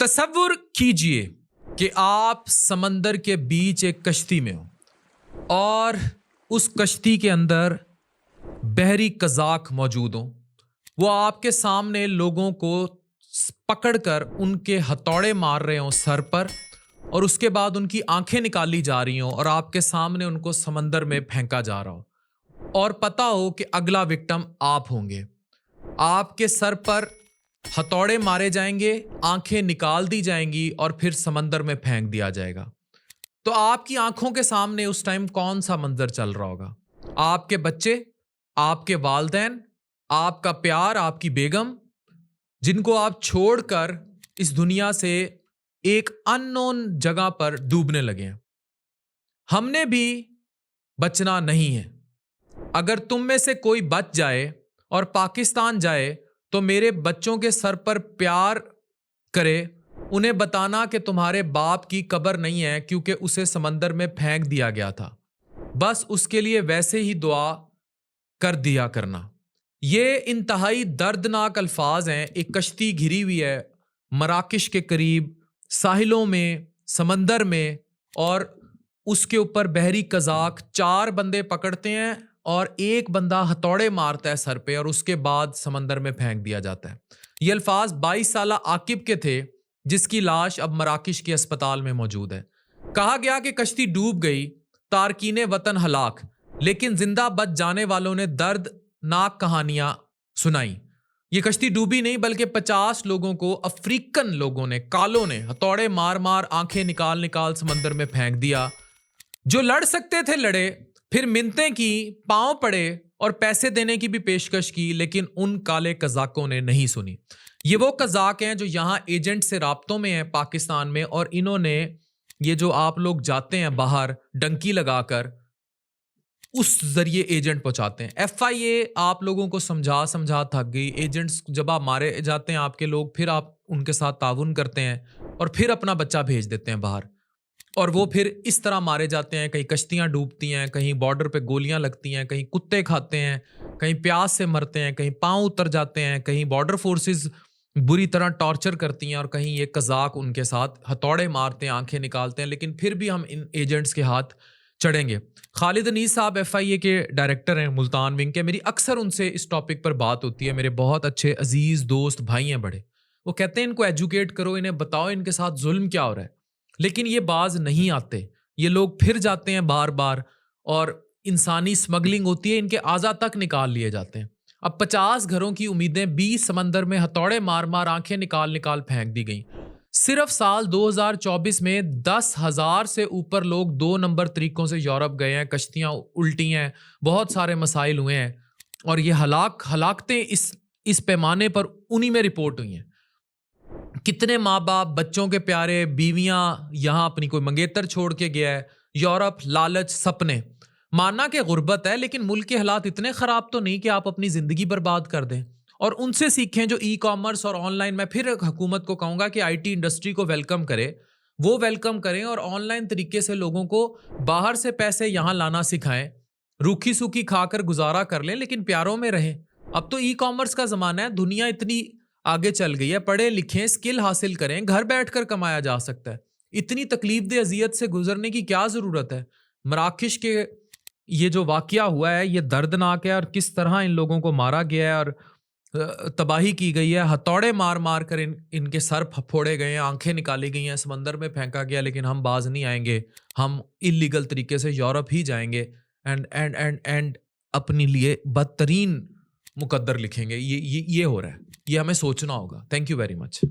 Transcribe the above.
تصور کیجئے کہ آپ سمندر کے بیچ ایک کشتی میں ہو اور اس کشتی کے اندر بحری قزاق موجود ہوں. وہ آپ کے سامنے لوگوں کو پکڑ کر ان کے ہتھوڑے مار رہے ہوں سر پر، اور اس کے بعد ان کی آنکھیں نکالی جا رہی ہوں اور آپ کے سامنے ان کو سمندر میں پھینکا جا رہا ہو، اور پتا ہو کہ اگلا وکٹم آپ ہوں گے. آپ کے سر پر ہتھوڑے مارے جائیں گے، آنکھیں نکال دی جائیں گی اور پھر سمندر میں پھینک دیا جائے گا. تو آپ کی آنکھوں کے سامنے اس ٹائم کون سا منظر چل رہا ہوگا؟ آپ کے بچے، آپ کے والدین، آپ کا پیار، آپ کی بیگم، جن کو آپ چھوڑ کر اس دنیا سے ایک ان نون جگہ پر ڈوبنے لگے ہیں. ہم نے بھی بچنا نہیں ہے. اگر تم میں سے کوئی بچ جائے اور پاکستان جائے تو میرے بچوں کے سر پر پیار کرے، انہیں بتانا کہ تمہارے باپ کی قبر نہیں ہے کیونکہ اسے سمندر میں پھینک دیا گیا تھا. بس اس کے لیے ویسے ہی دعا کر دیا کرنا. یہ انتہائی دردناک الفاظ ہیں. ایک کشتی گھری ہوئی ہے مراکش کے قریب ساحلوں میں، سمندر میں، اور اس کے اوپر بحری قزاق 4 بندے پکڑتے ہیں اور ایک بندہ ہتھوڑے مارتا ہے سر پہ اور اس کے بعد سمندر میں پھینک دیا جاتا ہے. یہ الفاظ 22 سالہ عاقب کے تھے جس کی لاش اب مراکش کے اسپتال میں موجود ہے. کہا گیا کہ کشتی ڈوب گئی، تارکین وطن ہلاک، لیکن زندہ بچ جانے والوں نے دردناک کہانیاں سنائی. یہ کشتی ڈوبی نہیں بلکہ 50 لوگوں کو افریقن لوگوں نے، کالوں نے ہتھوڑے مار مار آنکھیں نکال نکال سمندر میں پھینک دیا. جو لڑ سکتے تھے لڑے، پھر منتیں کی، پاؤں پڑے اور پیسے دینے کی بھی پیشکش کی، لیکن ان کالے قزاقوں نے نہیں سنی. یہ وہ قزاق ہیں جو یہاں ایجنٹ سے رابطوں میں ہیں پاکستان میں، اور انہوں نے یہ جو آپ لوگ جاتے ہیں باہر ڈنکی لگا کر، اس ذریعے ایجنٹ پہنچاتے ہیں. ایف آئی اے آپ لوگوں کو سمجھا تھک گئی. ایجنٹس جب آپ مارے جاتے ہیں آپ کے لوگ، پھر آپ ان کے ساتھ تعاون کرتے ہیں اور پھر اپنا بچہ بھیج دیتے ہیں باہر، اور وہ پھر اس طرح مارے جاتے ہیں. کہیں کشتیاں ڈوبتی ہیں، کہیں بارڈر پہ گولیاں لگتی ہیں، کہیں کتے کھاتے ہیں، کہیں پیاس سے مرتے ہیں، کہیں پاؤں اتر جاتے ہیں، کہیں بارڈر فورسز بری طرح ٹارچر کرتی ہیں، اور کہیں یہ قزاق ان کے ساتھ ہتھوڑے مارتے ہیں، آنکھیں نکالتے ہیں. لیکن پھر بھی ہم ان ایجنٹس کے ہاتھ چڑھیں گے. خالد انیس صاحب ایف آئی اے کے ڈائریکٹر ہیں ملتان ونگ کے. میری اکثر ان سے اس ٹاپک پر بات ہوتی ہے. میرے بہت اچھے عزیز دوست بھائی ہیں بڑے. وہ کہتے ہیں ان کو ایجوکیٹ کرو، انہیں بتاؤ ان کے ساتھ ظلم کیا ہو رہا ہے. لیکن یہ باز نہیں آتے. یہ لوگ پھر جاتے ہیں بار بار اور انسانی اسمگلنگ ہوتی ہے، ان کے اعضا تک نکال لیے جاتے ہیں. اب 50 گھروں کی امیدیں 20 سمندر میں ہتھوڑے مار مار آنکھیں نکال نکال پھینک دی گئیں. صرف سال 2024 میں 10,000 سے اوپر لوگ 2 نمبر طریقوں سے یورپ گئے ہیں. کشتیاں الٹی ہیں، بہت سارے مسائل ہوئے ہیں، اور یہ ہلاکتیں اس پیمانے پر انہی میں رپورٹ ہوئی ہیں. کتنے ماں باپ، بچوں کے پیارے، بیویاں یہاں اپنی کوئی منگیتر چھوڑ کے گیا ہے. یورپ، لالچ، سپنے. ماننا کہ غربت ہے، لیکن ملک کے حالات اتنے خراب تو نہیں کہ آپ اپنی زندگی برباد کر دیں. اور ان سے سیکھیں جو ای کامرس اور آن لائن. میں پھر حکومت کو کہوں گا کہ آئی ٹی انڈسٹری کو ویلکم کرے، وہ ویلکم کریں اور آن لائن طریقے سے لوگوں کو باہر سے پیسے یہاں لانا سکھائیں. روکھی سوکھی کھا کر گزارا کر لیں لیکن پیاروں میں رہیں. اب تو ای کامرس کا زمانہ ہے، دنیا اتنی آگے چل گئی ہے. پڑھیں لکھیں، اسکل حاصل کریں، گھر بیٹھ کر کمایا جا سکتا ہے. اتنی تکلیف دہ اذیت سے گزرنے کی کیا ضرورت ہے؟ مراکش کے یہ جو واقعہ ہوا ہے یہ دردناک ہے، اور کس طرح ان لوگوں کو مارا گیا ہے اور تباہی کی گئی ہے. ہتھوڑے مار مار کر ان کے سر پھوڑے گئے ہیں، آنکھیں نکالی گئی ہیں، سمندر میں پھینکا گیا. لیکن ہم باز نہیں آئیں گے. ہم اللیگل طریقے سے یورپ ہی جائیں گے اینڈ اپنے لیے بدترین مقدر لکھیں گے. یہ ہو رہا ہے. یہ ہمیں سوچنا ہوگا. Thank you very much.